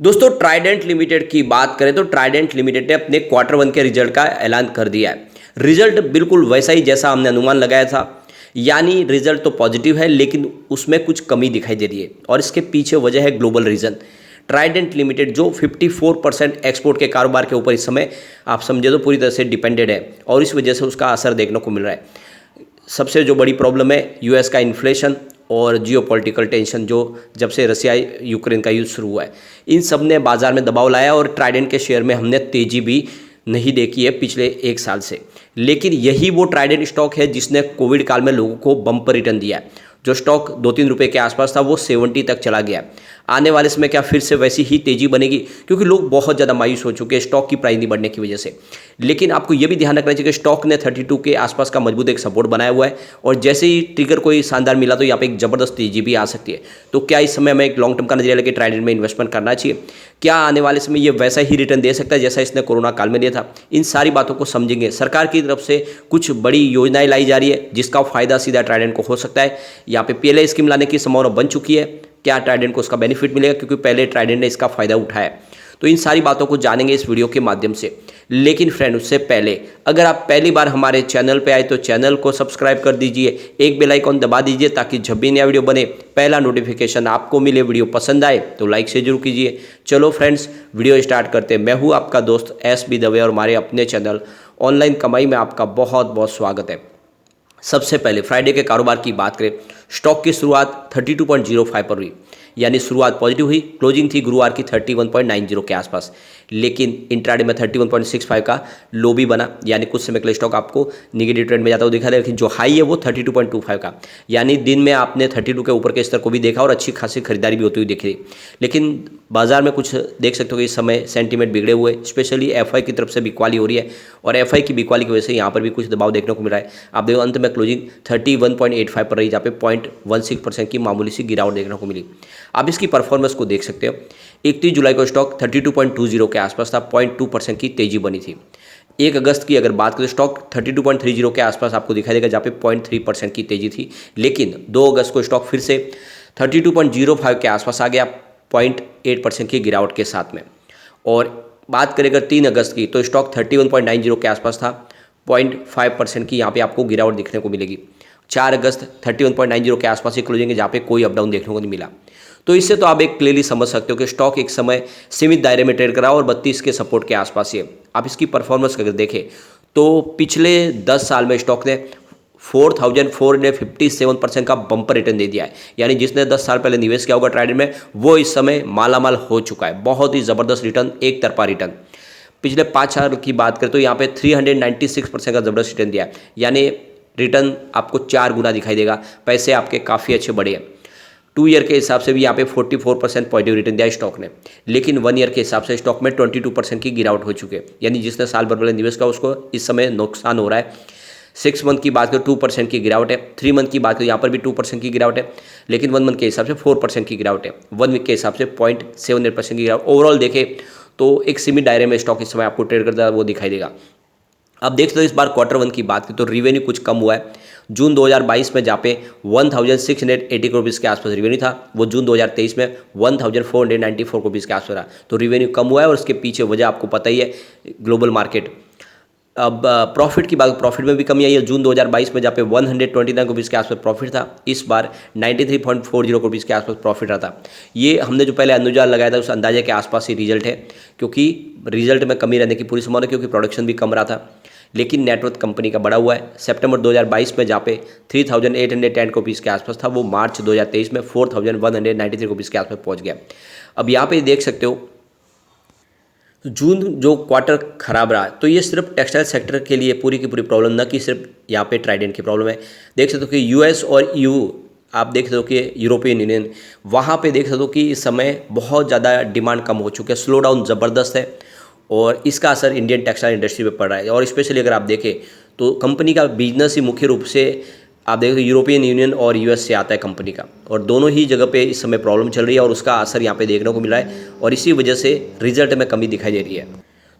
दोस्तों Trident limited की बात करें तो ट्राइडेंट लिमिटेड ने अपने क्वार्टर वन के रिजल्ट का ऐलान कर दिया है। रिजल्ट बिल्कुल वैसा ही जैसा हमने अनुमान लगाया था, यानी रिजल्ट तो पॉजिटिव है लेकिन उसमें कुछ कमी दिखाई दे रही है और इसके पीछे वजह है ग्लोबल रीजन। ट्राइडेंट लिमिटेड जो 54% एक्सपोर्ट के कारोबार के ऊपर इस समय आप समझे तो पूरी तरह से डिपेंडेड है और इस वजह से उसका असर देखने को मिल रहा है। सबसे जो बड़ी प्रॉब्लम है यूएस का इन्फ्लेशन और जियोपॉलिटिकल टेंशन, जो जब से रसिया यूक्रेन का युद्ध शुरू हुआ है, इन सब ने बाजार में दबाव लाया और ट्राइडेंट के शेयर में हमने तेजी भी नहीं देखी है पिछले एक साल से। लेकिन यही वो ट्राइडेंट स्टॉक है जिसने कोविड काल में लोगों को बम्पर रिटर्न दिया है। जो स्टॉक 2-3 रुपये के आसपास था वो 70 तक चला गया। आने वाले समय क्या फिर से वैसी ही तेजी बनेगी, क्योंकि लोग बहुत ज़्यादा मायूस हो चुके हैं स्टॉक की प्राइस नहीं बढ़ने की वजह से। लेकिन आपको ये भी ध्यान रखना चाहिए कि स्टॉक ने 32 के आसपास का मजबूत एक सपोर्ट बनाया हुआ है और जैसे ही ट्रिगर कोई शानदार मिला तो यहाँ पे एक जबरदस्त तेजी भी आ सकती है। तो क्या इस समय हमें एक लॉन्ग टर्म का नजरिया लेकर ट्राइडेंट में इन्वेस्टमेंट करना चाहिए? क्या आने वाले समय ये वैसा ही रिटर्न दे सकता है जैसा इसने कोरोना काल में दिया था? इन सारी बातों को समझेंगे। सरकार की तरफ से कुछ बड़ी योजनाएं लाई जा रही है जिसका फायदा सीधा ट्राइडेंट को हो सकता है। यहाँ पे पीएलआई स्कीम लाने की संभावना बन चुकी है। क्या ट्राइडेंट को उसका बेनिफिट मिलेगा, क्योंकि पहले ट्राइडेंट ने इसका फायदा उठाया? तो इन सारी बातों को जानेंगे इस वीडियो के माध्यम से। लेकिन फ्रेंड उससे पहले अगर आप पहली बार हमारे चैनल पे आए तो चैनल को सब्सक्राइब कर दीजिए, एक बेल आइकॉन दबा दीजिए ताकि जब भी नया वीडियो बने पहला नोटिफिकेशन आपको मिले। वीडियो पसंद आए तो लाइक से जरूर कीजिए। चलो फ्रेंड्स वीडियो स्टार्ट करते हैं। मैं हूँ आपका दोस्त एस बी दवे और हमारे अपने चैनल ऑनलाइन कमाई में आपका बहुत बहुत स्वागत है। सबसे पहले फ्राइडे के कारोबार की बात करें, स्टॉक की शुरुआत 32.05 पर हुई, यानी शुरुआत पॉजिटिव हुई। क्लोजिंग थी गुरुवार की 31.90 के आसपास, लेकिन इंट्राडे में 31.65 का लो भी बना, यानी कुछ समय के लिए स्टॉक आपको निगेटिव ट्रेंड में जाता हुआ दिखा दे। लेकिन जो हाई है वो 32.25 का, यानी दिन में आपने 32 के ऊपर के स्तर को भी देखा और अच्छी खासी खरीदारी भी होती हुई दिख रही। लेकिन बाजार में कुछ देख सकते हो कि इस समय सेंटीमेंट बिगड़े हुए, स्पेशली एफआई की तरफ से बिकवाली हो रही है और एफआई की बिकवाली की वजह से यहाँ पर भी कुछ दबाव देखने को मिल रहा है। आप देखो अंत में क्लोजिंग 31.85 पर रही, जहाँ पे 0.16% की मामूली सी गिरावट देखने को मिली। आप इसकी परफॉर्मेंस को देख सकते हो। 31 जुलाई को स्टॉक 32.20 के आसपास था, 0.2% की तेजी बनी थी। 1 अगस्त की अगर बात करें स्टॉक 32.30 के आसपास आपको दिखाई देगा, जहाँ पे 0.3% की तेजी थी। लेकिन 2 अगस्त को स्टॉक फिर से 32.05 के आसपास आ गया, 0.8% की गिरावट के साथ में। और बात करें अगर 3 अगस्त की तो स्टॉक 31.90 के आसपास था, 0.5% की यहाँ पे आपको गिरावट दिखने को मिलेगी। 4 अगस्त 31.90 के आसपास ही क्लोजिंग है, जहाँ पे कोई अपडाउन देखने को नहीं मिला। तो इससे तो आप एक क्लियरली समझ सकते हो कि स्टॉक एक समय सीमित दायरे में ट्रेड करा और 32 के सपोर्ट के आसपास ही है। आप इसकी परफॉर्मेंस अगर देखें तो पिछले 10 साल में स्टॉक ने 4457% का बम्पर रिटर्न दे दिया है, यानी जिसने 10 साल पहले निवेश किया होगा ट्राइडेंट में वो इस समय मालामाल हो चुका है। बहुत ही ज़बरदस्त रिटर्न, एक तरफा रिटर्न। पिछले 5 साल की बात करें तो यहाँ पे 396% का ज़बरदस्त रिटर्न दिया है, यानी रिटर्न आपको 4 गुना दिखाई देगा। पैसे आपके काफ़ी अच्छे बढ़े हैं। 2 ईयर के हिसाब से भी यहाँ पे 44% पॉजिटिव रिटर्न दिया स्टॉक ने, लेकिन 1 ईयर के हिसाब से स्टॉक में 22% की गिरावट हो चुकी है, यानी जिसने साल भर पहले निवेश किया उसको इस समय नुकसान हो रहा है। 6 मंथ की बात करें 2% की गिरावट है। 3 मंथ की बात करें यहाँ पर भी 2% की गिरावट है, लेकिन 1 मंथ के हिसाब से 4% की गिरावट है। 1 वीक के हिसाब से 0.78% की गिरावट। ओवरऑल देखें तो एक सीमित दायरे में स्टॉक इस समय आपको ट्रेड करता है वो दिखाई देगा। अब देख लो इस बार क्वार्टर वन की बात की तो रिवेन्यू कुछ कम हुआ है। जून 2022 में जहाँ पे 1680 करोड़ रुपीज़ के आसपास रिवेन्यू था, वो जून 2023 में 1494 करोड़ रुपीज़ के आसपास रहा। तो रिवेन्यू कम हुआ है और उसके पीछे वजह आपको पता ही है, ग्लोबल मार्केट। अब प्रॉफिट की बात, प्रॉफिट में भी कमी आई है। जून 2022 में जहाँ पे 129 करोड़ रुपीज़ के आसपास प्रॉफिट था, इस बार 93.40 करोड़ रुपीज़ के आसपास प्रॉफिट रहा था। ये हमने जो पहले अनुमान लगाया था उस अंदाजे के आसपास ही रिजल्ट है, क्योंकि रिजल्ट में कमी रहने की पूरी संभावना है, क्योंकि प्रोडक्शन भी कम रहा था। लेकिन नेटवर्थ कंपनी का बढ़ा हुआ है। सितंबर 2022 में जहाँ पे 3810 करोड़ रुपीज़ के आसपास था, वो मार्च 2023 में 4193 करोड़ रुपीज़ के आसपास पहुँच गया। अब यहाँ पे देख सकते हो जून जो क्वार्टर खराब रहा, तो ये सिर्फ टेक्सटाइल सेक्टर के लिए पूरी की पूरी प्रॉब्लम, न कि सिर्फ यहाँ पे ट्राइडेंट की प्रॉब्लम है। देख सकते हो कि यूएस और ईयू, आप देख सकते हो कि यूरोपियन यूनियन, वहाँ पे देख सकते हो कि इस समय बहुत ज़्यादा डिमांड कम हो चुकी है, स्लो डाउन ज़बरदस्त है और इसका असर इंडियन टेक्सटाइल इंडस्ट्री पे पड़ रहा है। और स्पेशली अगर आप देखें तो कंपनी का बिजनेस ही मुख्य रूप से आप देखो यूरोपियन यूनियन और यूएस से आता है कंपनी का, और दोनों ही जगह पे इस समय प्रॉब्लम चल रही है और उसका असर यहाँ पे देखने को मिल रहा है और इसी वजह से रिजल्ट में कमी दिखाई दे रही है।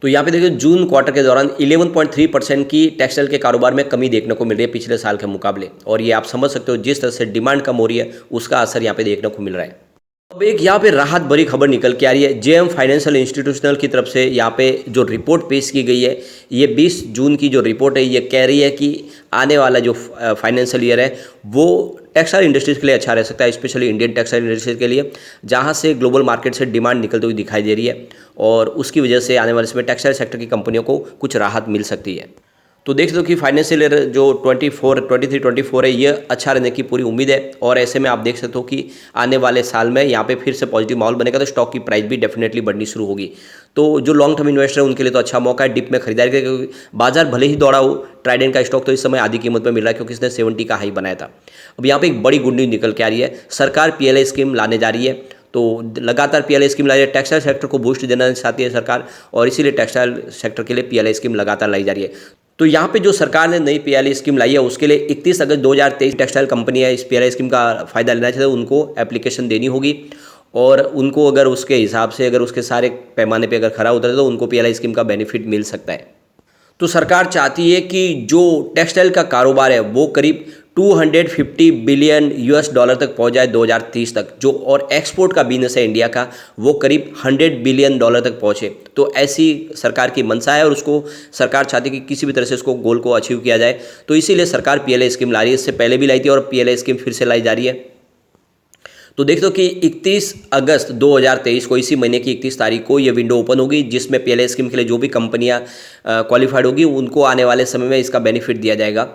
तो यहाँ पे देखिए जून क्वार्टर के दौरान 11.3% की टेक्सटाइल के कारोबार में कमी देखने को मिल रही है पिछले साल के मुकाबले, और ये आप समझ सकते हो जिस तरह से डिमांड कम हो रही है उसका असर यहाँ पे देखने को मिल रहा है। अब एक यहाँ पे राहत भरी खबर निकल के आ रही है। जेएम फाइनेंशियल इंस्टीट्यूशनल की तरफ से यहाँ पे जो रिपोर्ट पेश की गई है, ये 20 जून की जो रिपोर्ट है, ये कह रही है कि आने वाला जो फाइनेंशियल ईयर है वो टेक्सटाइल इंडस्ट्रीज़ के लिए अच्छा रह सकता है, स्पेशली इंडियन टेक्सटाइल इंडस्ट्रीज़ के लिए, जहाँ से ग्लोबल मार्केट से डिमांड निकलती हुई दिखाई दे रही है और उसकी वजह से आने वाले समय टेक्सटाइल सेक्टर की कंपनियों को कुछ राहत मिल सकती है। तो देख दो कि फाइनेंशियल ईयर जो 23-24 है, ये अच्छा रहने की पूरी उम्मीद है और ऐसे में आप देख सकते हो कि आने वाले साल में यहाँ पे फिर से पॉजिटिव माहौल बनेगा तो स्टॉक की प्राइस भी डेफिनेटली बढ़नी शुरू होगी। तो जो लॉन्ग टर्म इन्वेस्टर है उनके लिए तो अच्छा मौका है डिप में खरीदारी करके, क्योंकि बाजार भले ही दौड़ा हो, ट्राइडेंट का स्टॉक तो इस समय आधी कीमत पर मिल रहा है क्योंकि इसने 70 का हाई बनाया था। अब यहाँ पे एक बड़ी गुड न्यूज निकल के आ रही है, सरकार PLI स्कीम लाने जा रही है। तो लगातार PLI स्कीम लाई है, टेक्सटाइल सेक्टर को बूस्ट देना चाहती है सरकार और इसीलिए टेक्सटाइल सेक्टर के लिए PLI स्कीम लगातार लाई जा रही है। तो यहाँ पे जो सरकार ने नई PLI स्कीम लाई है उसके लिए 31 अगस्त 2023 टेक्सटाइल कंपनी है इस PLI स्कीम का फ़ायदा लेना चाहते हैं, उनको एप्लीकेशन देनी होगी और उनको अगर उसके हिसाब से अगर उसके सारे पैमाने पे अगर खरा उतरे तो उनको PLI स्कीम का बेनिफिट मिल सकता है। तो सरकार चाहती है कि जो टेक्सटाइल का कारोबार है वो करीब 250 बिलियन US डॉलर तक पहुंच जाए 2030 तक, जो और एक्सपोर्ट का बिजनेस है इंडिया का वो करीब 100 बिलियन डॉलर तक पहुंचे। तो ऐसी सरकार की मंशा है और उसको सरकार चाहती है कि किसी भी तरह से उसको गोल को अचीव किया जाए, तो इसीलिए सरकार PLI स्कीम ला रही है। इससे पहले भी लाई थी और PLI स्कीम फिर से लाई जा रही है। तो देख दो कि 31 अगस्त 2023 को, इसी महीने की 31 तारीख को ये विंडो ओपन होगी जिसमें PLI स्कीम के लिए जो भी कंपनियां क्वालिफाइड होगी उनको आने वाले समय में इसका बेनिफिट दिया जाएगा।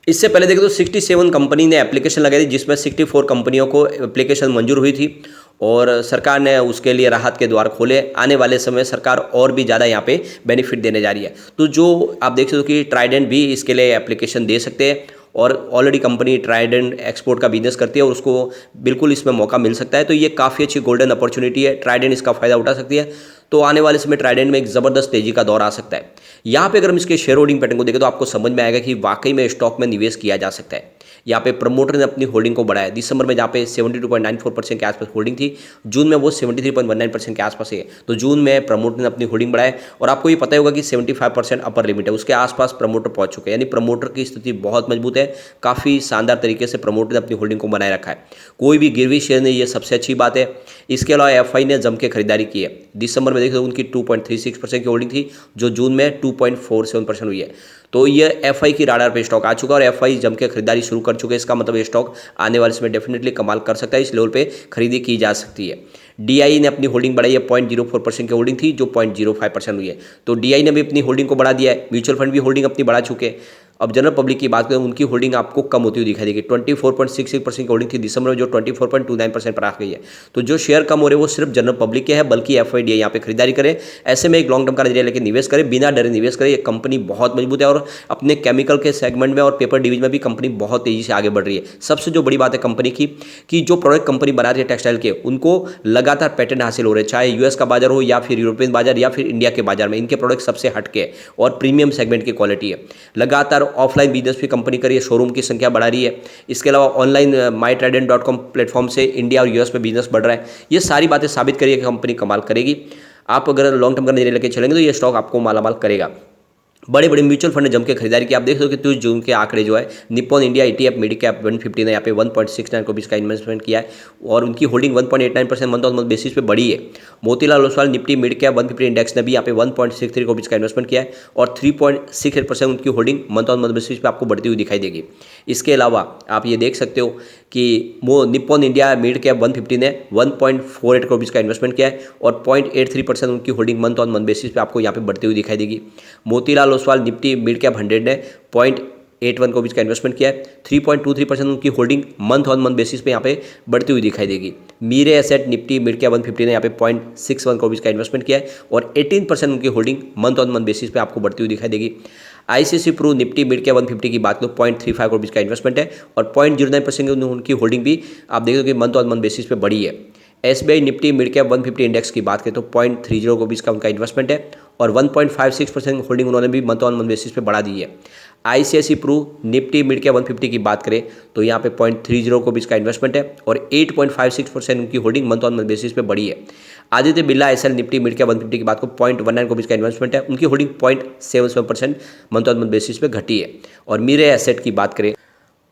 इससे पहले देखें तो 67 कंपनी ने एप्लीकेशन लगाई थी जिसमें 64 कंपनियों को एप्लीकेशन मंजूर हुई थी और सरकार ने उसके लिए राहत के द्वार खोले। आने वाले समय सरकार और भी ज़्यादा यहाँ पे बेनिफिट देने जा रही है। तो जो आप देख सकते हो कि ट्राइडेंट भी इसके लिए एप्लीकेशन दे सकते हैं और ऑलरेडी कंपनी ट्राइडेंट एक्सपोर्ट का बिजनेस करती है और उसको बिल्कुल इसमें मौका मिल सकता है। तो ये काफ़ी अच्छी गोल्डन अपॉर्चुनिटी है, ट्राइडेंट इसका फ़ायदा उठा सकती है। तो आने वाले समय ट्राइडेंट में एक ज़बरदस्त तेजी का दौर आ सकता है। यहाँ पे अगर हम इसके शेयर होल्डिंग पैटर्न को देखें तो आपको समझ में आएगा कि वाकई में स्टॉक में निवेश किया जा सकता है। यहाँ पे प्रमोटर ने अपनी होल्डिंग को बढ़ाया। दिसंबर में जहाँ पे 72.94% के आसपास होल्डिंग थी, जून में वो 73.19% के आसपास है। तो जून में प्रमोटर ने अपनी होल्डिंग बढ़ाया और आपको ये पता ही होगा कि 75% अपर लिमिट है, उसके आसपास प्रमोटर पहुंच चुके हैं, यानी प्रमोटर की स्थिति बहुत मजबूत है। काफ़ी शानदार तरीके से प्रमोटर ने अपनी होल्डिंग को बनाए रखा है, कोई भी गिरवी शेयर नहीं, ये सबसे अच्छी बात है। इसके अलावा FI ने जम के खरीदारी की है। दिसंबर में देखो उनकी 2.36% की होल्डिंग थी जो जून में 2.47% हुई है। तो ये FI की राडार पे स्टॉक आ चुका है और FI जम के खरीदारी शुरू कर चुके हैं। इसका मतलब ये स्टॉक आने वाले समय डेफिनेटली कमाल कर सकता है, इस लेवल पे खरीदी की जा सकती है। DI ने अपनी होल्डिंग बढ़ाई है, 0.04% की होल्डिंग थी जो 0.05% हुई है। तो DI ने भी अपनी होल्डिंग को बढ़ा दिया है। म्यूचुअल फंड भी होल्डिंग अपनी बढ़ा चुके हैं। अब जनरल पब्लिक की बात करें, उनकी होल्डिंग आपको कम होती हुई दिखाई देगी। 24.66% की होल्डिंग थी दिसंबर में जो 24.29% पर आ गई है। तो जो शेयर कम हो रहे हैं वो सिर्फ जनरल पब्लिक के हैं, बल्कि FIDI यहाँ पे खरीदारी करें। ऐसे में एक लॉन्ग टर्म का नजरिया लेकर निवेश करें, बिना डरे निवेश करें। ये कंपनी बहुत मजबूत है और अपने केमिकल के सेगमेंट में और पेपर डिवीजन में भी कंपनी बहुत तेजी से आगे बढ़ रही है। सबसे जो बड़ी बात है कंपनी की कि जो प्रोडक्ट कंपनी बना रही है टेक्सटाइल के, उनको लगातार पेटेंट हासिल हो रहे हैं, चाहे US का बाजार हो या फिर यूरोपियन बाजार या फिर इंडिया के बाजार में। इनके प्रोडक्ट सबसे हटके और प्रीमियम सेगमेंट की क्वालिटी है। लगातार ऑफलाइन बिजनेस कंपनी करी है, शोरूम की संख्या बढ़ा रही है। इसके अलावा ऑनलाइन mytradent.com प्लेटफॉर्म से इंडिया और US में बिजनेस बढ़ रहा है। ये सारी बातें साबित करिए कि कंपनी कमाल करेगी। आप अगर लॉन्ग टर्म का नजरिया लेके चलेंगे तो ये स्टॉक आपको मालामाल करेगा। बड़े बड़े म्यूचुअल फंड ने जम के खरीदारी की। आप देख सकते हो कि 30 जून के आंकड़े जो है, Nippon India ETF mid cap 150 ने यहाँ पे 1.69 रुपीज़ का इन्वेस्टमेंट किया है और उनकी holding 1.89% month on month basis पे बढ़ी है। Motilal Oswal Nifty mid cap 150 index ने भी यहाँ पे 1.63 रुपीज़ का इन्वेस्टमेंट किया है और 3.68% उनकी holding month on month basis पे आपको बढ़ती हुई दिखाई देगी। इसके अलावा आप ये देख सकते हो कि निप्पॉन इंडिया मिड कैप 150 ने 1.48 रुपीज़ का इन्वेस्टमेंट किया है और 0.83% उनकी holding month on month basis पे आपको यहाँ पे बढ़ती हुई दिखाई देगी। Motilal Oswal Nifty mid cap 100 ने 0.81 रुपीज़ का इन्वेस्टमेंट किया है। 3.23% उनकी holding month on month basis पे यहाँ पे बढ़ती हुई दिखाई देगी। मीरे एसेट निफ्टी मिड कैप 150 ने यहाँ पे 0.61 रुपीज़ का इन्वेस्टमेंट किया है और 18% उनकी holding month on month basis पे आपको बढ़ती हुई दिखाई देगी। ICICI Pru Nifty mid cap 150 की बात करो 0.35 रुपीज़ का इन्वेस्टमेंट है और 0.09% उनकी होल्डिंग भी आप देखो कि मंथ ऑन मंथ बेसिस पे बढ़ी है। SBI Nifty mid cap 150 index की बात करें तो 0.30 रुपीज़ का उनका इन्वेस्टमेंट है और 1.56% होल्डिंग उन्होंने भी मंथ ऑन मंथ बेसिस पे बढ़ा दी है। ICICI Pru Nifty mid cap 150 की बात करें तो यहाँ पे 0.30 रुपीज़ का इन्वेस्टमेंट है और 8.56% उनकी holding month on month basis पे बढ़ी है। Aditya Birla SL Nifty mid cap 150 की बात को 0.19 रुपीज़ का इन्वेस्टमेंट है, उनकी holding 0.77% month on month basis पे घटी है। और मीरे एसेट की बात करें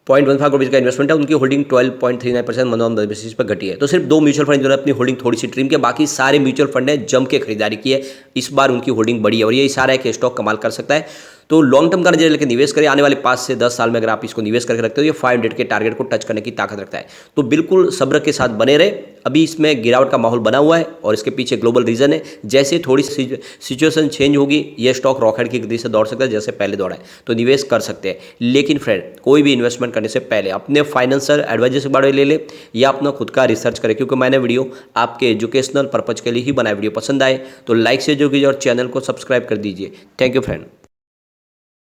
0.15 करोड़ का इन्वेस्टमेंट है, उनकी होल्डिंग 12.39% मंथ ऑन बेसिस पर घटी है। तो सिर्फ 2 म्यूचुअल फंड जिन्होंने अपनी होल्डिंग थोड़ी सी ट्रिम की, बाकी सारे म्यूचुअल फंड ने जम के खरीदारी की है। इस बार उनकी होल्डिंग बढ़ी है और ये इशारा है कि स्टॉक कमाल कर सकता है। तो लॉन्ग टर्म का नजरिया लेकर निवेश करें, आने वाले 5 से 10 साल में अगर आप इसको निवेश करके रखते हो, ये 500 के टारगेट को टच करने की ताकत रखता है। तो बिल्कुल सब्र के साथ बने रहे। अभी इसमें गिरावट का माहौल बना हुआ है और इसके पीछे ग्लोबल रीजन है। जैसे थोड़ी सिचुएशन चेंज होगी, ये स्टॉक रॉकेट की गति से दौड़ सकता है जैसे पहले दौड़ा है, तो निवेश कर सकते हैं। लेकिन फ्रेंड, कोई भी इन्वेस्टमेंट करने से पहले अपने फाइनेंशियल एडवाइजर से बारे ले ले या अपना खुद का रिसर्च करें, क्योंकि मैंने वीडियो आपके एजुकेशनल पर्पज के लिए ही बनाया। वीडियो पसंद आए तो लाइक से जो कीजिए और चैनल को सब्सक्राइब कर दीजिए। Thank you friend.